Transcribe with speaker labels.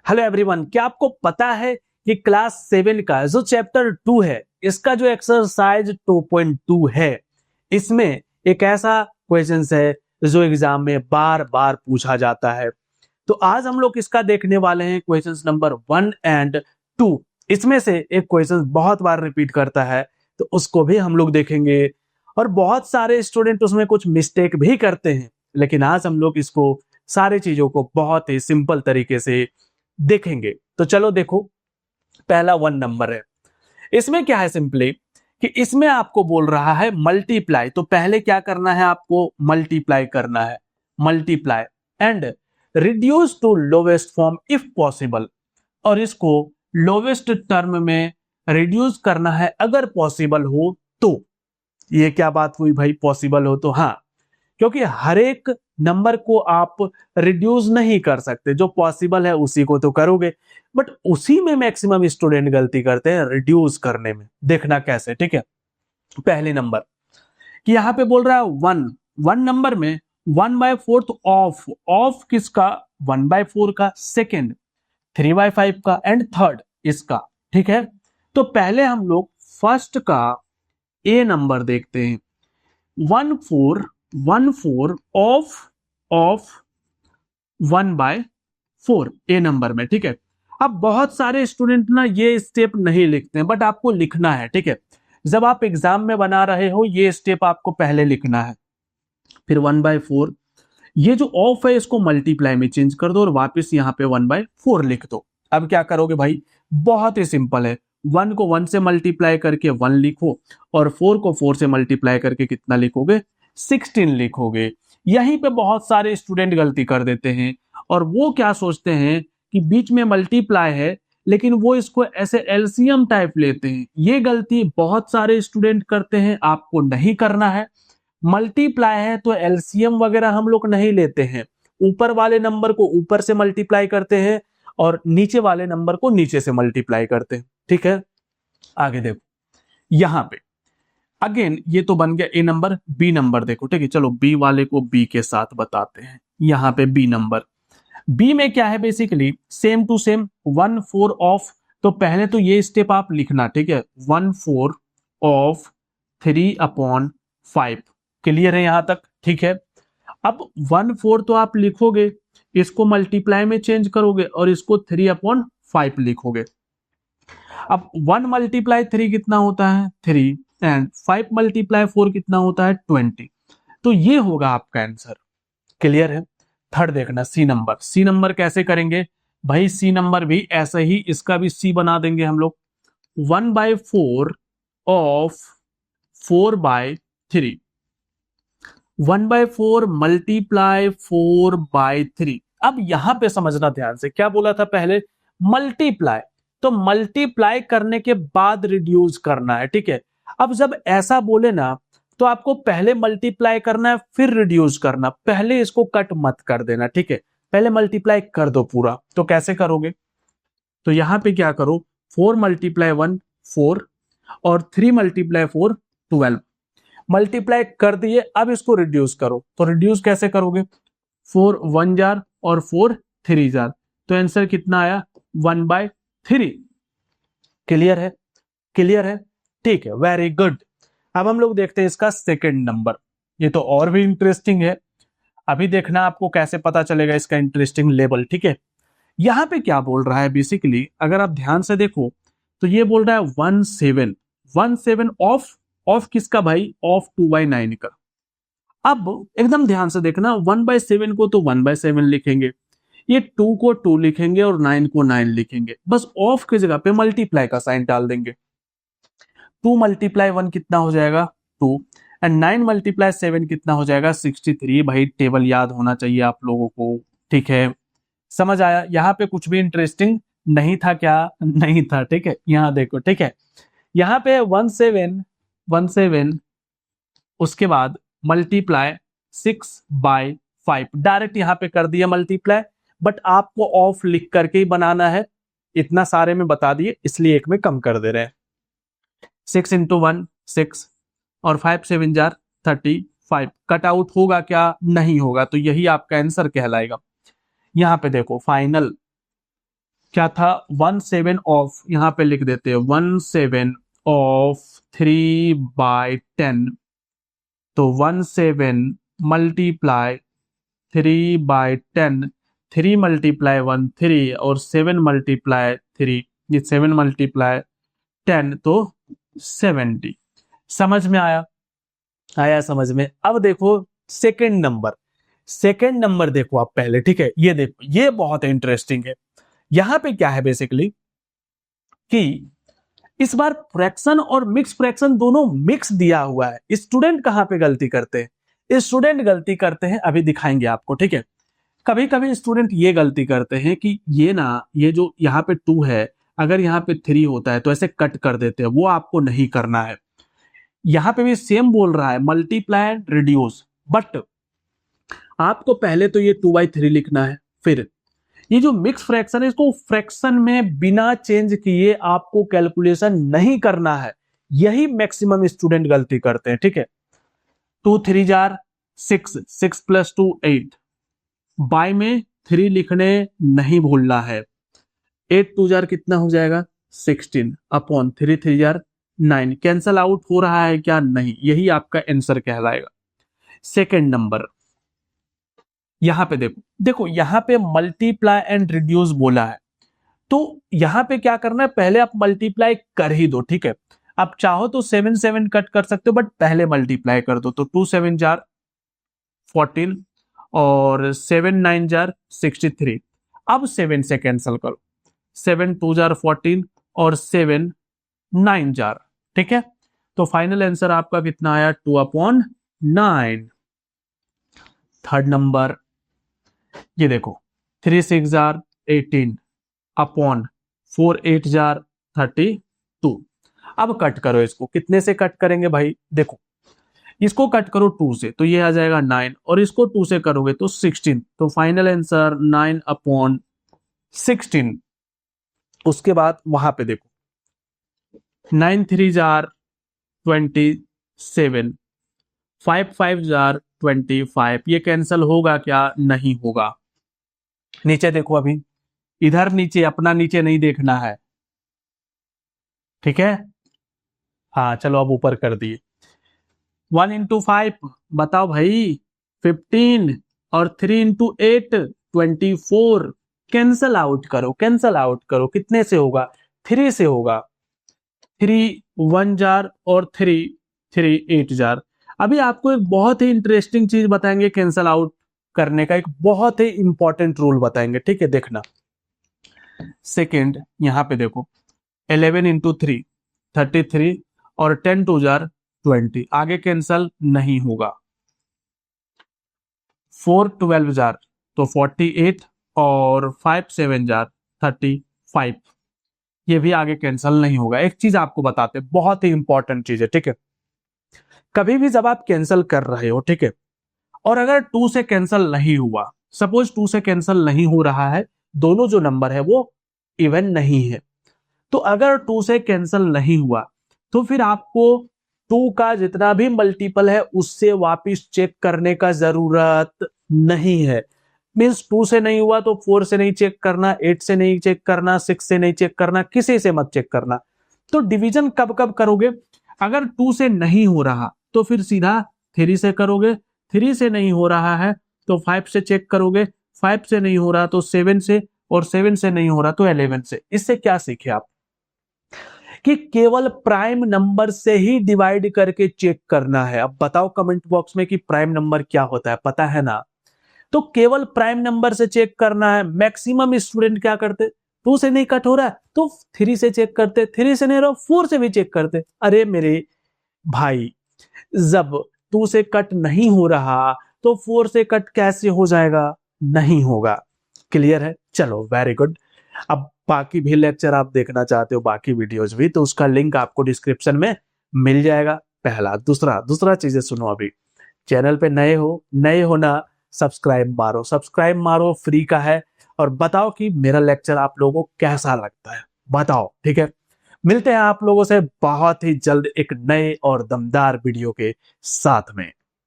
Speaker 1: Hello everyone, क्या आपको पता है कि क्लास 7 का जो चैप्टर 2 है इसका जो एक्सरसाइज 2.2 है इसमें एक ऐसा क्वेश्चन है जो एग्जाम में बार बार पूछा जाता है। तो आज हम लोग इसका देखने वाले हैं क्वेश्चन नंबर 1 एंड 2। इसमें से एक क्वेश्चन बहुत बार रिपीट करता है तो उसको भी हम लोग देखेंगे और बहुत सारे स्टूडेंट उसमें कुछ मिस्टेक भी करते हैं, लेकिन आज हम लोग इसको सारी चीजों को बहुत ही सिंपल तरीके से देखेंगे। तो चलो देखो, पहला 1 नंबर है। इसमें क्या है सिंपली कि इसमें आपको बोल रहा है मल्टीप्लाई। तो पहले क्या करना है, आपको मल्टीप्लाई करना है, multiply and reduce to lowest form if possible. और इसको लोवेस्ट टर्म में रिड्यूस करना है अगर पॉसिबल हो तो। ये क्या बात हुई भाई, पॉसिबल हो तो? हाँ, क्योंकि हर एक नंबर को आप रिड्यूस नहीं कर सकते, जो पॉसिबल है उसी को तो करोगे, बट उसी में मैक्सिमम स्टूडेंट गलती करते हैं रिड्यूस करने में। देखना कैसे, ठीक है। पहले नंबर कि यहां पे बोल रहा है 1 नंबर में 1/4 ऑफ, ऑफ किसका? 1/4 का, सेकेंड 3/5 का एंड थर्ड इसका, ठीक है। तो पहले हम लोग फर्स्ट का ए नंबर देखते हैं। 1/4 ऑफ 1/4 ए नंबर में, ठीक है। अब बहुत सारे स्टूडेंट ना ये स्टेप नहीं लिखते हैं, बट आपको लिखना है, ठीक है। जब आप एग्जाम में बना रहे हो ये स्टेप आपको पहले लिखना है। फिर 1/4, ये जो ऑफ है इसको मल्टीप्लाई में चेंज कर दो और वापस यहाँ पे 1/4 लिख दो। अब क्या करोगे भाई, बहुत ही सिंपल है। 1 को 1 से मल्टीप्लाई करके 1 लिखो और 4 को 4 से मल्टीप्लाई करके कितना लिखोगे? 16 लिखोगे। यहीं पे बहुत सारे स्टूडेंट गलती कर देते हैं और वो क्या सोचते हैं कि बीच में मल्टीप्लाई है, लेकिन वो इसको ऐसे एलसीएम टाइप लेते हैं। ये गलती बहुत सारे स्टूडेंट करते हैं, आपको नहीं करना है। मल्टीप्लाई है तो एलसीएम वगैरह हम लोग नहीं लेते हैं, ऊपर वाले नंबर को ऊपर से मल्टीप्लाई करते हैं और नीचे वाले नंबर को नीचे से मल्टीप्लाई करते हैं, ठीक है। आगे देखो, यहां पे अगेन ये तो बन गया ए नंबर। बी नंबर देखो, ठीक है। चलो बी वाले को बी के साथ बताते हैं। यहां पे बी नंबर, बी में क्या है basically same to same 1/4 of. तो पहले तो ये स्टेप आप लिखना, ठीक है। 1/4 ऑफ 3/5। क्लियर है यहां तक, ठीक है। अब 1/4 तो आप लिखोगे, इसको मल्टीप्लाई में चेंज करोगे और इसको 3/5 लिखोगे। अब 1 मल्टीप्लाई 3 कितना होता है? 3 एंड 5 मल्टीप्लाई 4 कितना होता है? 20। तो ये होगा आपका आंसर। क्लियर है। थर्ड देखना, सी नंबर। सी नंबर कैसे करेंगे भाई? सी नंबर भी ऐसे ही, इसका भी सी बना देंगे हम लोग। 1/4 ऑफ 4/3। 1/4 मल्टीप्लाई 4/3। अब यहां पे समझना ध्यान से, क्या बोला था पहले? मल्टीप्लाई। तो मल्टीप्लाई करने के बाद रिड्यूस करना है, ठीक है। अब जब ऐसा बोले ना तो आपको पहले मल्टीप्लाई करना है फिर रिड्यूस करना, पहले इसको कट मत कर देना, ठीक है। पहले मल्टीप्लाई कर दो पूरा। तो कैसे करोगे? तो यहां पे क्या करो, 4 × 1 4 और 3 × 4 12। मल्टीप्लाई कर दिए, अब इसको रिड्यूस करो। तो रिड्यूस कैसे करोगे? 4 1 जार और 4 3 जार। तो आंसर कितना आया? 1/3। क्लियर है? क्लियर है, ठीक है, वेरी गुड। अब हम लोग देखते हैं इसका सेकंड नंबर। ये तो और भी इंटरेस्टिंग है। अभी देखना आपको कैसे पता चलेगा इसका इंटरेस्टिंग लेवल, ठीक है। यहां पे क्या बोल रहा है बेसिकली, अगर आप ध्यान से देखो तो ये बोल रहा है 17 ऑफ किसका भाई? ऑफ 2/9 का। अब एकदम ध्यान से देखना, 1/7 को तो 1/7 लिखेंगे, ये 2 को 2 लिखेंगे और 9 को 9 लिखेंगे। बस ऑफ की जगह पे मल्टीप्लाई का साइन डाल देंगे। 2 × 1 कितना हो जाएगा? 2 एंड 9 × 7 कितना हो जाएगा? 63। भाई टेबल याद होना चाहिए आप लोगों को, ठीक है। समझ आया? यहाँ पे कुछ भी इंटरेस्टिंग नहीं था क्या? नहीं था, ठीक है। यहाँ देखो, ठीक है। यहाँ पे 17 उसके बाद मल्टीप्लाई 6/5, डायरेक्ट यहाँ पे कर दिया मल्टीप्लाई, बट आपको ऑफ लिख करके ही बनाना है। इतना सारे में बता दिए इसलिए एक में कम कर दे रहे हैं। 6 × 1 6 और 5 7 जार 35। कट आउट होगा क्या? नहीं होगा। तो यही आपका आंसर कहलाएगा। यहां पे देखो फाइनल क्या था 17 ऑफ, यहां पे लिख देते हैं 17 ऑफ 3/10, तो 17 मल्टीप्लाई 3/10, 3 मल्टीप्लाई 1 3 और 7 मल्टीप्लाई 3, ये 7 मल्टीप्लाई 10 तो 70। समझ में आया? आया समझ में। अब देखो सेकंड नंबर, सेकंड नंबर देखो आप पहले, ठीक है। ये देखो, ये बहुत इंटरेस्टिंग है। यहां पे क्या है बेसिकली कि इस बार फ्रैक्शन और मिक्स फ्रैक्शन दोनों मिक्स दिया हुआ है। स्टूडेंट कहां पे गलती करते हैं? स्टूडेंट गलती करते हैं, अभी दिखाएंगे आपको, ठीक है। कभी कभी स्टूडेंट ये गलती करते हैं कि ये ना, ये जो यहाँ पे 2 है, अगर यहाँ पे 3 होता है तो ऐसे कट कर देते हैं, वो आपको नहीं करना है। यहाँ पे भी सेम बोल रहा है मल्टीप्लाई एंड रिड्यूस, बट आपको पहले तो ये 2/3 लिखना है, फिर ये जो मिक्स फ्रैक्शन है इसको फ्रैक्शन में बिना चेंज किए आपको कैलकुलेशन नहीं करना है। यही मैक्सिमम स्टूडेंट गलती करते हैं, ठीक है। 2 3 जार 6, 6 + 2 8, बाय में 3 लिखने नहीं भूलना है। 8 2 जार कितना हो जाएगा 16 अपॉन 3 3 जार 9। कैंसल आउट हो रहा है क्या? नहीं, यही आपका आंसर कहलाएगा। सेकेंड नंबर, यहां पे देखो, देखो यहां पे मल्टीप्लाई एंड रिड्यूस बोला है, तो यहां पे क्या करना है, पहले आप मल्टीप्लाई कर ही दो, ठीक है। आप चाहो तो 7 7 कट कर सकते हो, बट पहले मल्टीप्लाई कर दो। तो 2 7 जार 14 और 7 9 जार 63। अब 7 से कैंसिल करो, 7 2 जार 14 और 7 9 जार, ठीक है। तो फाइनल आंसर आपका कितना आया? 2/9। थर्ड नंबर, ये देखो 3 6 जार 18 अपॉन 4 8 जार 32। अब कट करो इसको, कितने से कट करेंगे भाई? देखो इसको कट करो 2 से, तो ये आ जाएगा 9, और इसको 2 से करोगे तो 16। तो फाइनल आंसर 9/16। उसके बाद वहां पे देखो 9 3 जार 27, 5 5 जार 25। ये कैंसल होगा क्या? नहीं होगा। नीचे देखो, अभी इधर नीचे, अपना नीचे नहीं देखना है, ठीक है। हाँ चलो अब ऊपर कर दिए। 1 × 5 बताओ भाई 15, और 3 × 8 24। कैंसल आउट करो, कैंसल आउट करो, कितने से होगा? 3 से होगा। 3 1 जार और 3 3 8 जार। अभी आपको एक बहुत ही इंटरेस्टिंग चीज बताएंगे कैंसल आउट करने का, एक बहुत ही इंपॉर्टेंट रूल बताएंगे, ठीक है, देखना। सेकेंड, यहां पे देखो 11 × 3 33 और 10 2 जार 20, आगे कैंसल नहीं होगा। 4 12 जार तो 48 और 5 7 जार 35, ये भी आगे कैंसल नहीं होगा। एक चीज आपको बताते, बहुत ही इंपॉर्टेंट चीज है, ठीक है। कभी भी जब आप कैंसल कर रहे हो, ठीक है, और अगर 2 से कैंसल नहीं हुआ, सपोज 2 से कैंसल नहीं हो रहा है, दोनों जो नंबर है वो इवन नहीं है, तो अगर 2 से कैंसल नहीं हुआ तो फिर आपको 2 का जितना भी मल्टीपल है उससे वापिस चेक करने का जरूरत नहीं है। मींस 2 से नहीं हुआ तो 4 से नहीं चेक करना, 8 से नहीं चेक करना, 6 से नहीं चेक करना, किसी से मत चेक करना। तो डिवीजन कब कब करोगे? अगर 2 से नहीं हो रहा तो फिर सीधा 3 से करोगे, 3 से नहीं हो रहा है तो 5 से चेक करोगे, 5 से नहीं हो रहा तो 7 से, और 7 से नहीं हो रहा तो 11 से। इससे क्या सीखे आप? कि केवल प्राइम नंबर से ही डिवाइड करके चेक करना है। अब बताओ कमेंट बॉक्स में कि प्राइम नंबर क्या होता है, पता है ना? तो केवल प्राइम नंबर से चेक करना है। मैक्सिमम स्टूडेंट क्या करते, 2 से नहीं कट हो रहा है तो 3 से चेक करते, 3 से नहीं रहा 4 से भी चेक करते। अरे मेरे भाई, जब 2 से कट नहीं हो रहा तो 4 से कट कैसे हो जाएगा? नहीं होगा। क्लियर है? चलो वेरी गुड। अब बाकी भी लेक्चर आप देखना चाहते हो, बाकी वीडियोज भी, तो उसका लिंक आपको डिस्क्रिप्शन में मिल जाएगा। पहला, दूसरा चीजें सुनो। अभी चैनल पे नए हो ना, सब्सक्राइब मारो, सब्सक्राइब मारो, फ्री का है। और बताओ कि मेरा लेक्चर आप लोगों को कैसा लगता है, बताओ, ठीक है। मिलते हैं आप लोगों से बहुत ही जल्द एक नए और दमदार वीडियो के साथ में।